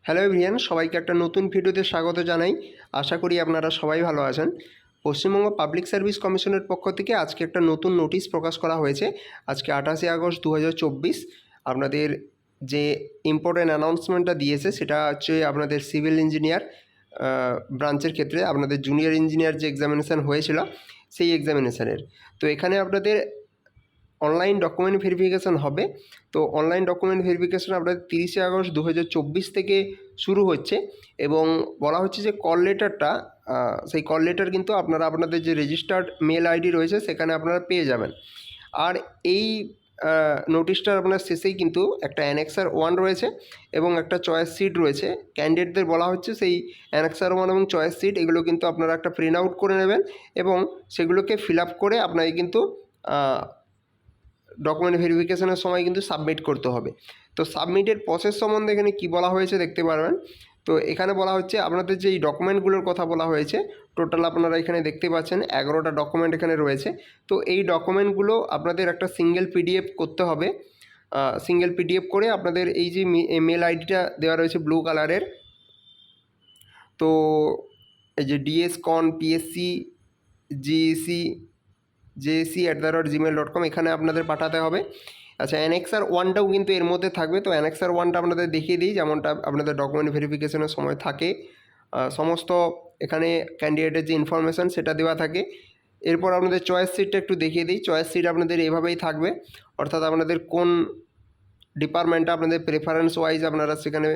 Hello everyone, সবাইকে একটা নতুন ভিডিওতে স্বাগত জানাই। আশা করি আপনারা সবাই ভালো আছেন। পশ্চিমবঙ্গ পাবলিক সার্ভিস কমিশনের পক্ষ থেকে আজকে একটা নতুন নোটিশ প্রকাশ করা হয়েছে। আজকে 28শে আগস্ট 2024 আপনাদের যে ইম্পর্টেন্ট অ্যানাউন্সমেন্টটা দিয়েছে সেটা হচ্ছে আপনাদের সিভিল ইঞ্জিনিয়ার ব্রাঞ্চের ক্ষেত্রে আপনাদের জুনিয়র ইঞ্জিনিয়ার যে এক্সামিনেশান হয়েছিল সেই এক্সামিনেশানের। তো এখানে আপনাদের অনলাইন ডকুমেন্ট ভেরিফিকেশান হবে। তো অনলাইন ডকুমেন্ট ভেরিফিকেশান আপনাদের 30শে আগস্ট 2024 থেকে শুরু হচ্ছে এবং বলা হচ্ছে যে কল লেটারটা সেই কল লেটার কিন্তু আপনারা আপনাদের যে রেজিস্টার্ড মেল আইডি রয়েছে সেখানে আপনারা পেয়ে যাবেন। আর এই নোটিশটার আপনার শেষেই কিন্তু একটা অ্যানেক্সার 1 রয়েছে এবং একটা চয়েস সিট রয়েছে। ক্যান্ডিডেটদের বলা হচ্ছে সেই অ্যানেক্সার 1 এবং চয়েস সিট এগুলো কিন্তু আপনারা একটা প্রিন্ট আউট করে নেবেন এবং সেগুলোকে ফিল আপ করে আপনাকে কিন্তু ডকুমেন্ট ভেরিফিকেশনের সময় কিন্তু সাবমিট করতে হবে। তো সাবমিটের প্রসেস সম্বন্ধে এখানে কী বলা হয়েছে দেখতে পারবেন। তো এখানে বলা হচ্ছে আপনাদের যেই ডকুমেন্টগুলোর কথা বলা হয়েছে টোটাল আপনারা এখানে দেখতে পাচ্ছেন 11টা ডকুমেন্ট এখানে রয়েছে। তো এই ডকুমেন্টগুলো আপনাদের একটা সিঙ্গেল পিডিএফ করতে হবে। সিঙ্গেল পিডিএফ করে আপনাদের এই যে মেল আইডিটা দেওয়া রয়েছে ব্লু কালারের, তো এই যে dscon psc jec@gmail.com এখানে আপনাদের পাঠাতে হবে। আচ্ছা, অ্যানেক্সার 1টাও কিন্তু এর মধ্যে থাকবে। তো অ্যানেক্সার 1টা আপনাদের দেখিয়ে দিই, যেমনটা আপনাদের ডকুমেন্ট ভেরিফিকেশনের সময় থাকে। সমস্ত এখানে ক্যান্ডিডেটের যে ইনফরমেশান সেটা দেওয়া থাকে। এরপর আপনাদের চয়েস সিটটা একটু দেখিয়ে দিই। চয়েস সিট আপনাদের এভাবেই থাকবে, অর্থাৎ আপনাদের কোন ডিপার্টমেন্টটা আপনাদের প্রেফারেন্স ওয়াইজ আপনারা সেখানে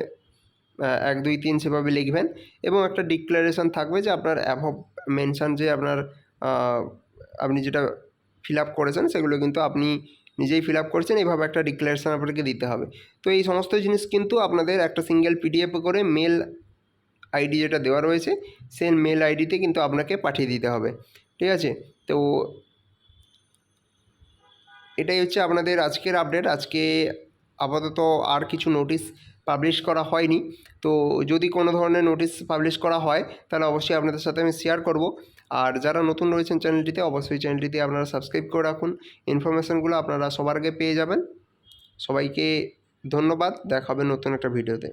1 2 3 সেভাবে লিখবেন এবং একটা ডিক্লারেশান থাকবে যে আপনার অ্যাভব মেনশান যে আপনার আপনি যেটা ফিল আপ করেছেন সেগুলো কিন্তু আপনি নিজেই ফিল আপ করেছেন, এইভাবে একটা ডিক্লারেশান আপনাকে দিতে হবে। তো এই সমস্ত জিনিস কিন্তু আপনাদের একটা সিঙ্গেল পিডিএফ করে মেল আইডি যেটা দেওয়া রয়েছে সেই মেল আইডিতে কিন্তু আপনাকে পাঠিয়ে দিতে হবে। ঠিক আছে, তো এটাই হচ্ছে আপনাদের আজকের আপডেট। আজকে আপাতত আর কিছু নোটিশ পাবলিশ করা হয়নি। তো যদি কোনো ধরনের নোটিশ পাবলিশ করা হয় তাহলে অবশ্যই আপনাদের সাথে আমি শেয়ার করব। আর যারা নতুন রয়েছেন চ্যানেলটিতে অবশ্যই চ্যানেলটিতে আপনারা সাবস্ক্রাইব করে রাখুন। ইনফরমেশানগুলো আপনারা সবার আগে পেয়ে যাবেন। সবাইকে ধন্যবাদ, দেখা হবে নতুন একটা ভিডিওতে।